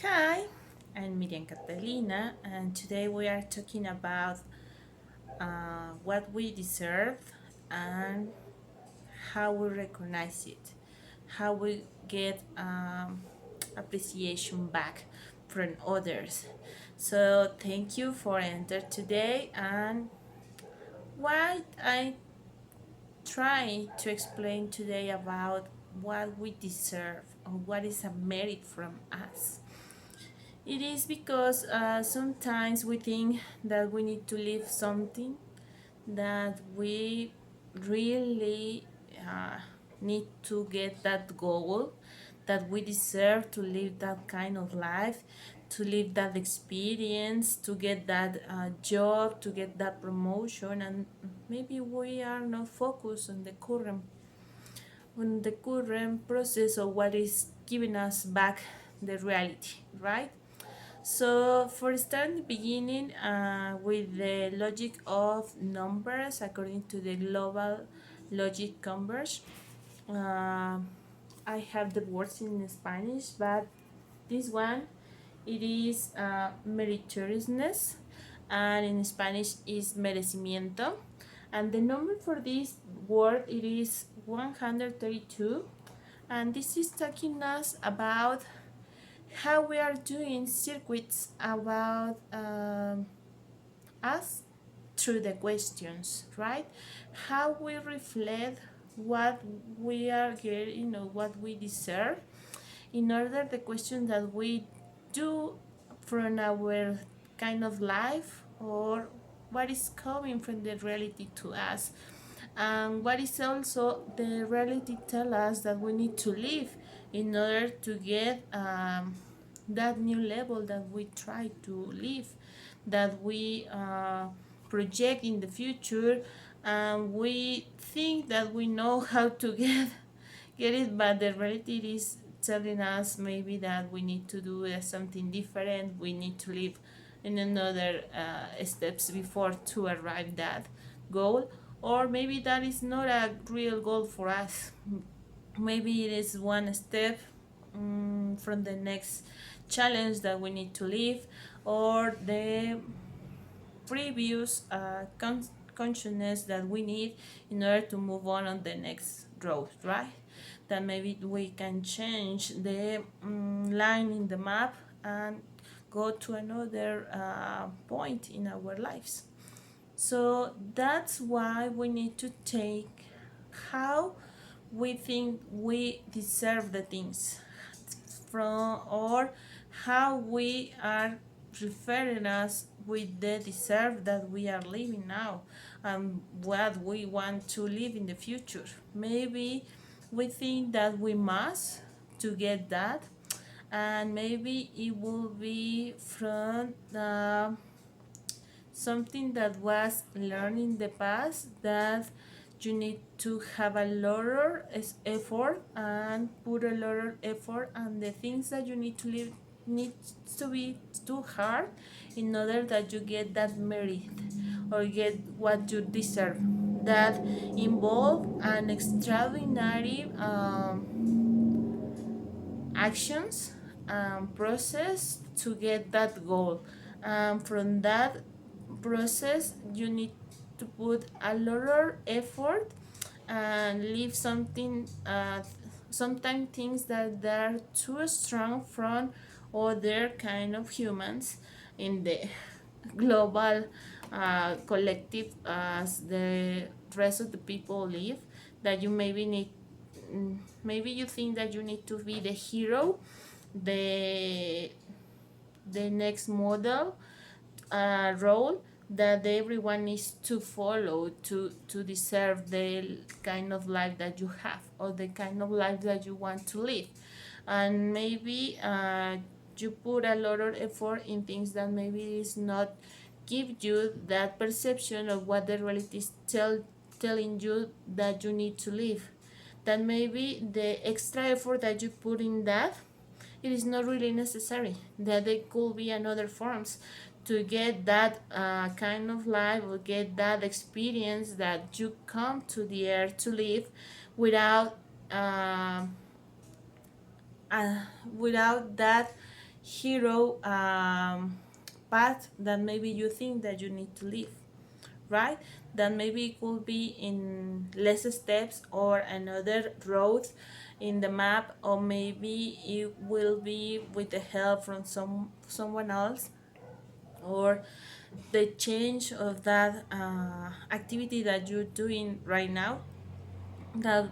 Hi, I'm Miriam Catalina, and today we are talking about what we deserve and how we recognize it, how we get appreciation back from others. So, thank you for entering today, and what I try to explain today about what we deserve or what is a merit from us. It is because sometimes we think that we need to live something that we really need to get that goal, that we deserve to live that kind of life, to live that experience, to get that job, to get that promotion, and maybe we are not focused on the current process of what is giving us back the reality, right? So for starting the beginning with the logic of numbers according to the global logic converge, uh, I have the words in Spanish, but this one it is meritoriousness, and in Spanish is merecimiento, and the number for this word it is 132, and this is talking us about how we are doing circuits about us through the questions, right? How we reflect what we are getting or what we deserve in order the question that we do from our kind of life or what is coming from the reality to us, and what is also the reality tell us that we need to live in order to get that new level that we try to live, that we project in the future, and we think that we know how to get it, but the reality is telling us maybe that we need to do something different, we need to live in another steps before to arrive that goal, or maybe that is not a real goal for us. Maybe it is one step from the next challenge that we need to live, or the previous consciousness that we need in order to move on the next road, right? That maybe we can change the line in the map and go to another point in our lives. So that's why we need to take how we think we deserve the things from, or how we are referring us with the deserve that we are living now and what we want to live in the future. Maybe we think that we must to get that, and maybe it will be from something that was learned in the past, that you need to have a lot of effort and put a lot of effort, and the things that you need to live needs to be too hard in order that you get that merit or get what you deserve, that involve an extraordinary actions and process to get that goal. From that process, you need to put a lot of effort and leave something. Sometimes things that are too strong from other kind of humans in the global collective as the rest of the people live, that you maybe need, maybe you think that you need to be the hero, the the next model role that everyone needs to follow to deserve the kind of life that you have or the kind of life that you want to live, and maybe you put a lot of effort in things that maybe is not give you that perception of what the reality is telling you that you need to live, that maybe the extra effort that you put in that it is not really necessary, that there could be another forms to get that kind of life or get that experience that you come to the earth to live without uh, without that hero path that maybe you think that you need to live, right? That maybe it could be in less steps or another road in the map, or maybe it will be with the help from someone else, or the change of that activity that you're doing right now that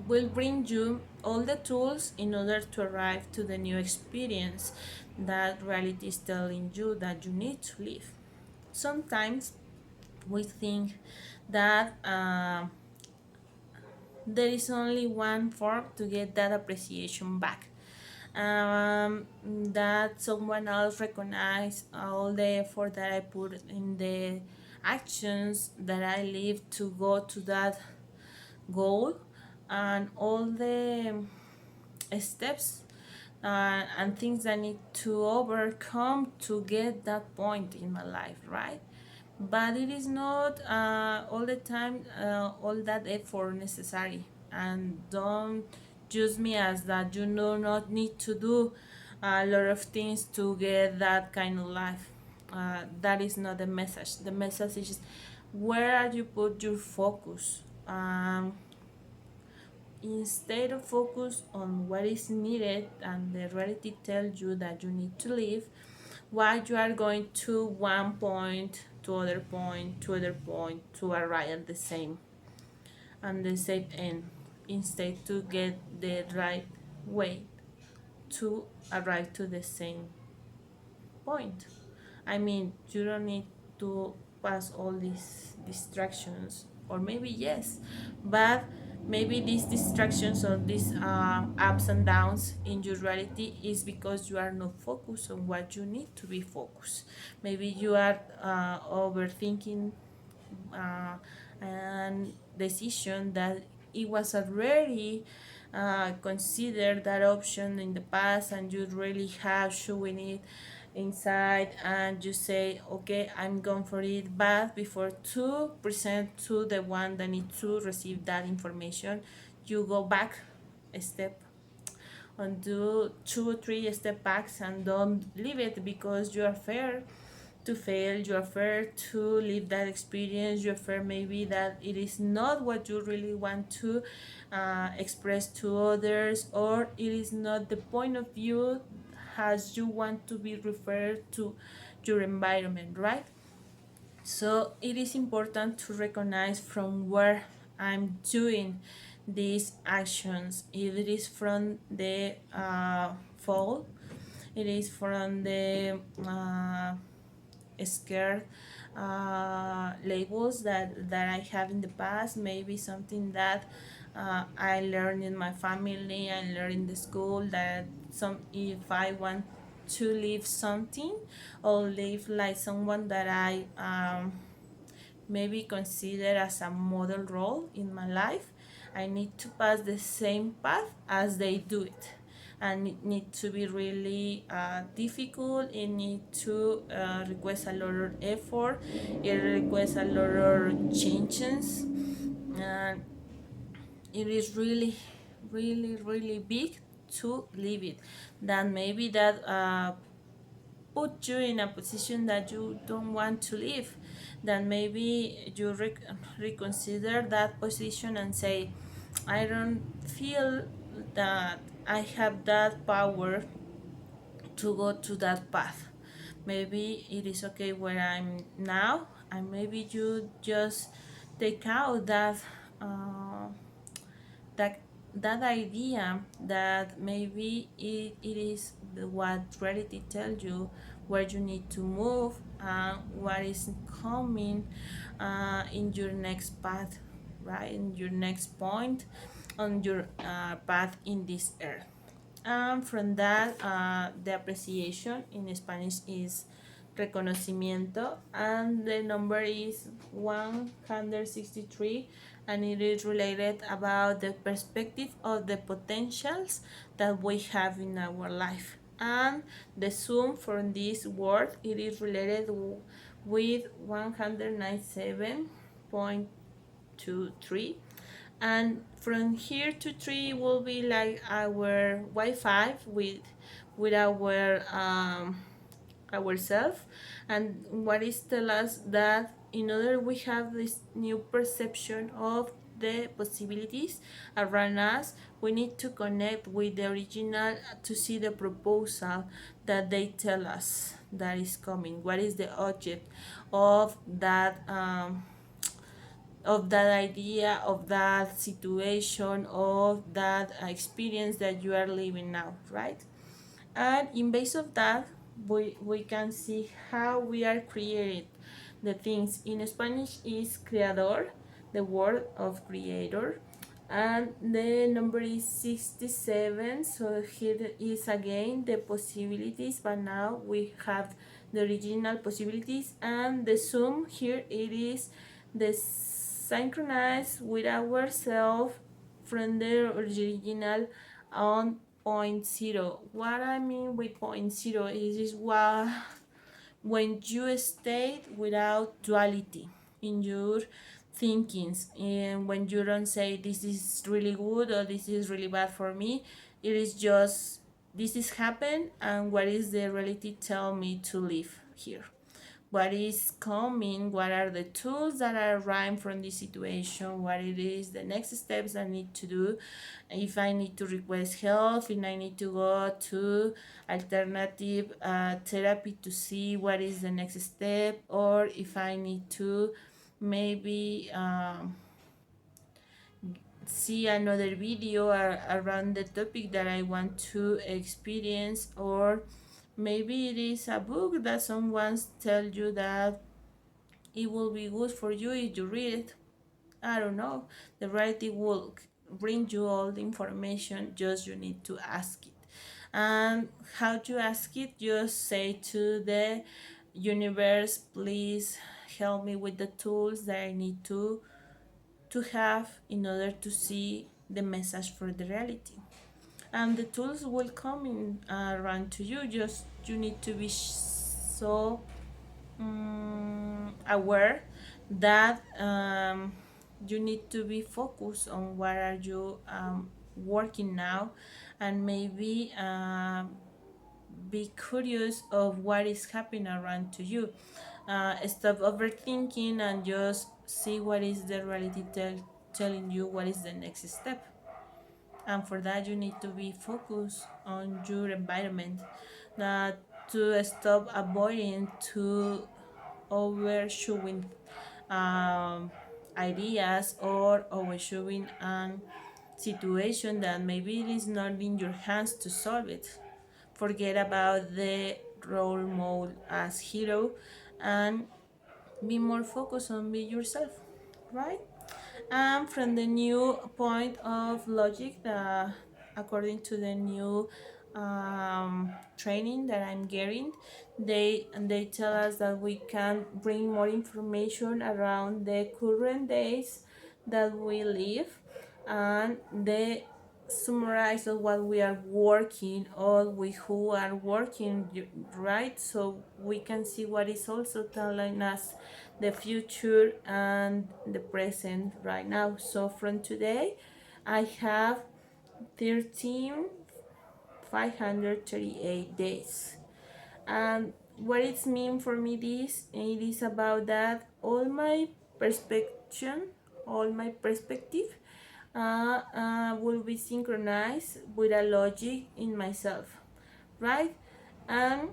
will bring you all the tools in order to arrive to the new experience that reality is telling you that you need to live. Sometimes we think that there is only one form to get that appreciation back, that someone else recognize all the effort that I put in the actions that I live to go to that goal, and all the steps and things I need to overcome to get that point in my life, right? But it is not all the time all that effort necessary. And don't use me as that you do not need to do a lot of things to get that kind of life. That is not the message. The message is where are you put your focus. Instead of focus on what is needed and the reality tells you that you need to leave, why you are going to one point to other point to other point to arrive at the same and the same end, instead to get the right way to arrive to the same point. I mean, you don't need to pass all these distractions, or maybe yes, but maybe these distractions or these ups and downs in your reality is because you are not focused on what you need to be focused. Maybe you are overthinking and decision that it was already considered that option in the past, and you really have showing it inside, and you say okay, I'm going for it, but before to present to the one that needs to receive that information, you go back a step and do 2 or 3 step backs and don't leave it because you are fair to fail, you are fair to live that experience, you are fair maybe that it is not what you really want to express to others, or it is not the point of view as you want to be referred to your environment, right? So it is important to recognize from where I'm doing these actions. If it is from the fall, it is from the scared labels that I have in the past, maybe something that I learned in my family, I learned in the school, that some if I want to live something or live like someone that I maybe consider as a model role in my life, I need to pass the same path as they do it. And it needs to be really difficult. It needs to request a lot of effort. It requires a lot of changes. And it is really, really, really big to leave it. Then maybe that put you in a position that you don't want to live, then maybe you reconsider that position and say, I don't feel that I have that power to go to that path. Maybe it is okay where I'm now, and maybe you just take out uh, that that idea that maybe it is what reality tells you where you need to move and what is coming in your next path, right, in your next point on your path in this earth. And from that, the appreciation in Spanish is reconocimiento, and the number is 163, and it is related about the perspective of the potentials that we have in our life. And the sum from this word, it is related with 197.23, and from here to 3 will be like our Wi-Fi with with ourselves, and what is tell us that in order we have this new perception of the possibilities around us, we need to connect with the original to see the proposal that they tell us that is coming, what is the object of that idea, of that situation, of that experience that you are living now, right? And in base of that, we can see how we are creating the things. In Spanish is creador, the word of creator, and the number is 67. So here is again the possibilities, but now we have the original possibilities, and the sum here it is the synchronize with ourselves from the original on point zero. What I mean with point zero is what when you stay without duality in your thinkings, and when you don't say this is really good or this is really bad for me, it is just this is happened, and what is the reality tell me to live here, what is coming, what are the tools that are arriving from this situation, what it is the next steps I need to do, if I need to request help, if I need to go to alternative therapy to see what is the next step, or if I need to maybe see another video around the topic that I want to experience, or maybe it is a book that someone tell you that it will be good for you if you read it. I don't know. The writing will bring you all the information, just you need to ask it. And how to ask it? Just say to the universe, please help me with the tools that I need to have in order to see the message for the reality. And the tools will come in around to you. Just you need to be so aware that you need to be focused on what are you working now, and maybe be curious of what is happening around to you. Stop overthinking and just see what is the reality telling you what is the next step. And for that you need to be focused on your environment, not to stop avoiding to overshowing ideas or overshowing an situation that maybe it is not in your hands to solve it. Forget about the role model as hero, and be more focused on be yourself, right? And from the new point of logic, according to the new training that I'm getting, they tell us that we can bring more information around the current days that we live, and they summarize of what we are working or we who are working, right? So we can see what is also telling us the future and the present right now. So from today I have 13,538 days. And what it mean for me, this it is about that all my perspective will be synchronized with a logic in myself, right? And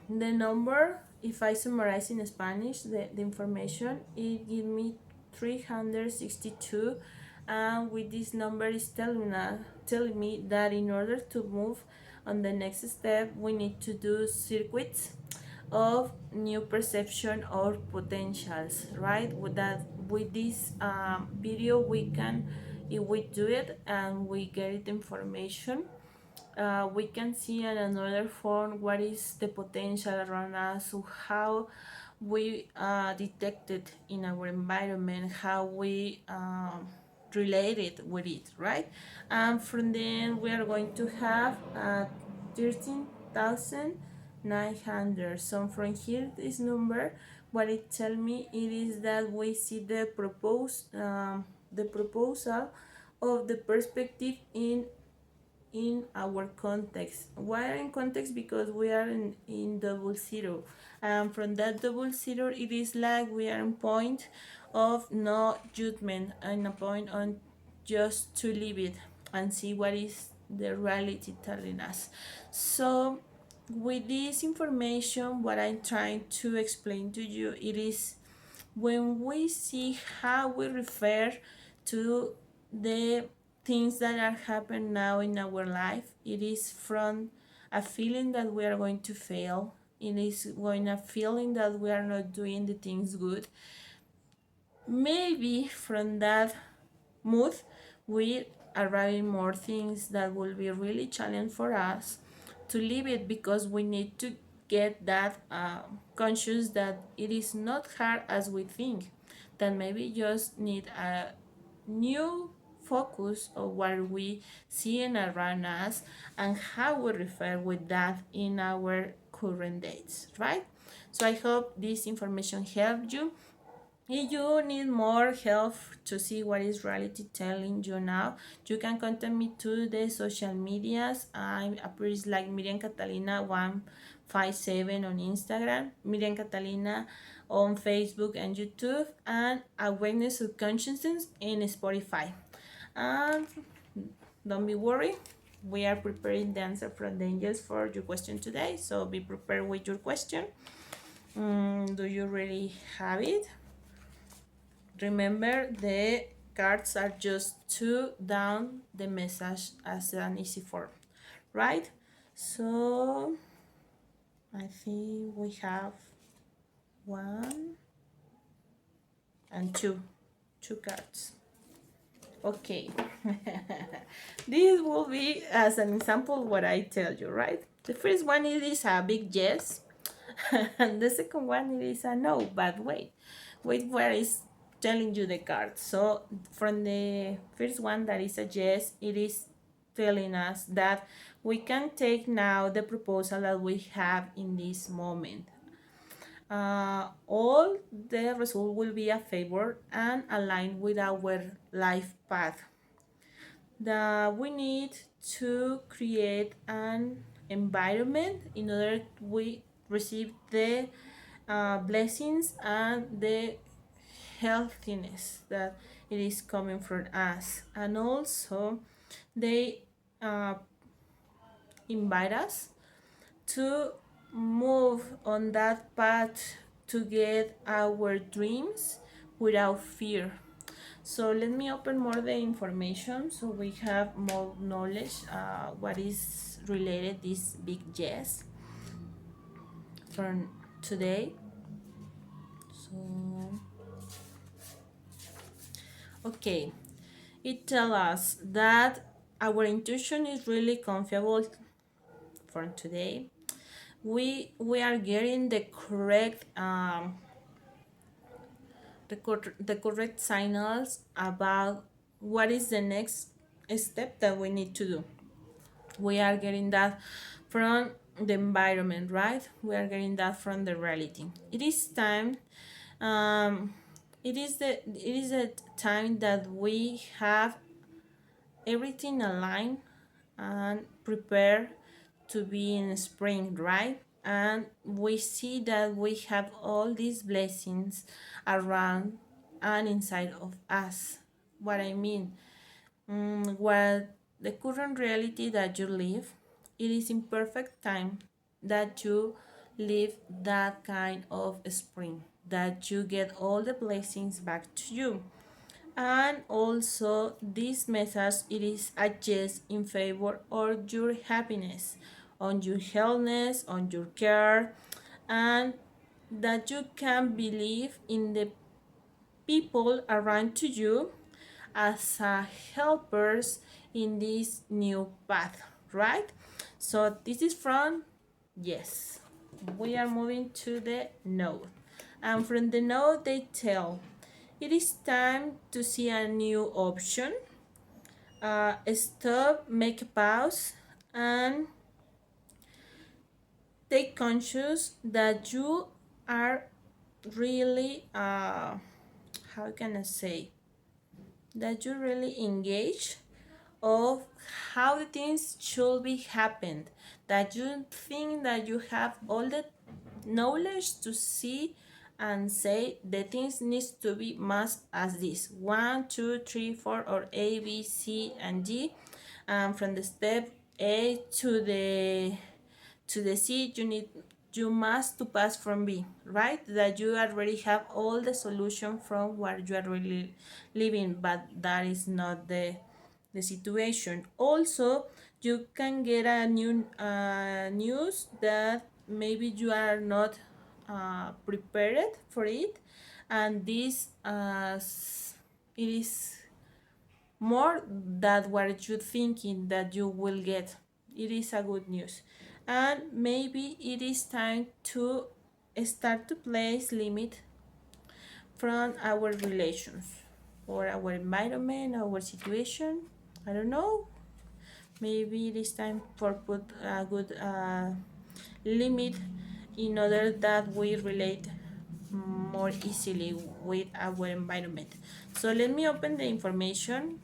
the number, if I summarize in Spanish the information, it gives me 362, and with this number is telling me that in order to move on the next step we need to do circuits of new perception or potentials, right? With this video we can, if we do it and we get information, we can see in another form what is the potential around us, so how we detect it in our environment, how we related with it, right? And from then we are going to have 13,900. So from here, this number, what it tell me, it is that we see the proposal of the perspective in in our context. Why are in context? Because we are in double zero, and from that double zero it is like we are in point of no judgment and a point on just to leave it and see what is the reality telling us. So with this information, what I'm trying to explain to you, it is when we see how we refer to the things that are happening now in our life, it is from a feeling that we are going to fail. It is going a feeling that we are not doing the things good. Maybe from that mood, we arrive more things that will be really challenging for us to leave it, because we need to get that conscious that it is not hard as we think, that maybe just need a new focus of what we see around us and how we refer with that in our current dates, right? So I hope this information helped you. If you need more help to see what is reality telling you now, you can contact me to the social medias. I'm appears like Miriam Catalina 157 on Instagram, Miriam Catalina on Facebook and YouTube, and Awareness of Consciousness in Spotify. And don't be worried, we are preparing the answer from the angels for your question today. So be prepared with your question. Do you really have it? Remember, the cards are just to down the message as an easy form, right? So I think we have one and two cards. Okay. This will be as an example what I tell you, right? The first one it is a big yes, and the second one it is a no. But wait, where is telling you the card? So from the first one that is a yes, it is telling us that we can take now the proposal that we have in this moment. All the result will be a favor and aligned with our life path. That we need to create an environment in order we receive the blessings and the healthiness that it is coming from us, and also they uh, invite us to move on that path to get our dreams without fear. So let me open more the information so we have more knowledge what is related this big yes from today. So okay, it tells us that our intuition is really comfortable from today. We are getting the correct the correct signals about what is the next step that we need to do. We are getting that from the environment, right? We are getting that from the reality. It is time. Um, it is a time that we have everything aligned and prepare to be in spring, right? And we see that we have all these blessings around and inside of us. What I mean, what the current reality that you live, it is in perfect time that you live that kind of spring, that you get all the blessings back to you. And also this message it is a yes in favor of your happiness, on your healthness, on your care, and that you can believe in the people around to you as helpers in this new path, right? So this is from yes. We are moving to the no. And from the no they tell it is time to see a new option. Stop, make a pause, and take conscious that you are really, how can I say, that you really engage of how the things should be happened, that you think that you have all the knowledge to see and say the things needs to be must as this 1 2 3 4 or A B C and D, from the step A to the C you must to pass from B, right? That you already have all the solution from where you are really living, but that is not the situation. Also, you can get a new news that maybe you are not prepared for it, and this it is more than what you thinking that you will get. It is a good news, and maybe it is time to start to place limit from our relations or our environment, our situation. I don't know. Maybe it is time for put a good limit in order that we relate more easily with our environment. So let me open the information,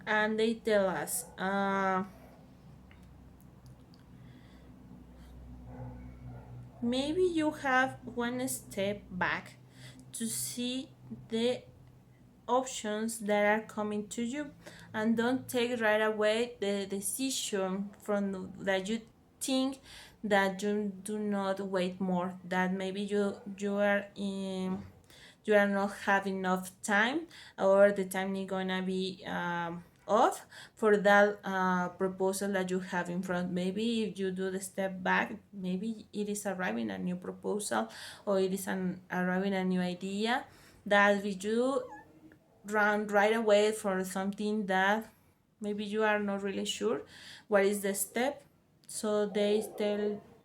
and they tell us maybe you have one step back to see the options that are coming to you, and don't take right away the decision from that you think that you do not wait more, that maybe you are in you are not have enough time, or the time is gonna be off for that proposal that you have in front. Maybe if you do the step back, maybe it is arriving a new proposal, or it is arriving a new idea that if you run right away for something that maybe you are not really sure what is the step, so they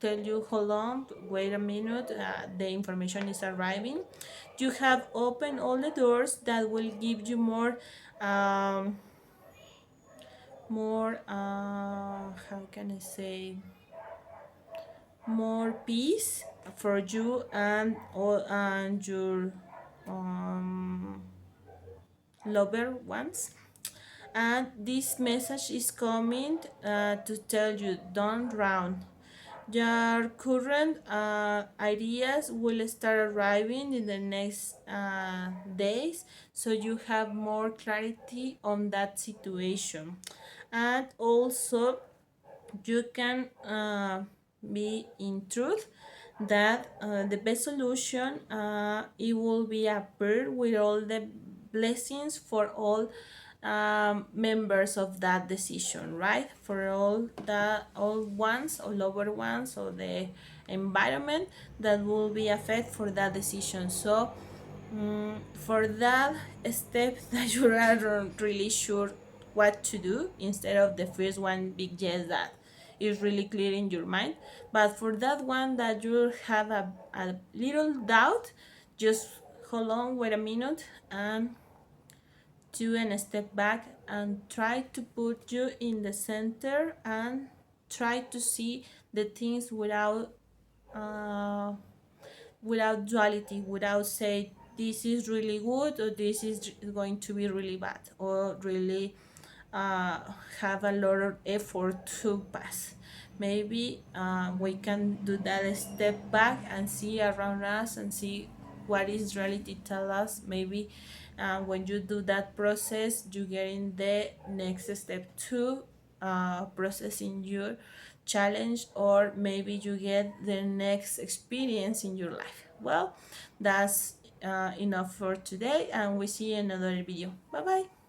tell you hold on, wait a minute, the information is arriving. You have opened all the doors that will give you more how can I say, more peace for you and all and your lover ones. And this message is coming to tell you don't run. Your current ideas will start arriving in the next days, so you have more clarity on that situation. And also, you can be in truth that the best solution it will be appear with all the blessings for all members of that decision, right? For all the all ones or lower ones or the environment that will be affected for that decision. So for that step that you are not really sure what to do, instead of the first one big yes that is really clear in your mind, but for that one that you have a little doubt, just hold on, wait a minute, and do a step back and try to put you in the center and try to see the things uh, without duality, without say this is really good or this is going to be really bad, or really uh, have a lot of effort to pass. Maybe we can do that step back and see around us and see what is reality tell us. Maybe when you do that process, you get in the next step to processing your challenge, or maybe you get the next experience in your life. Well, that's enough for today, and we see you in another video. Bye bye.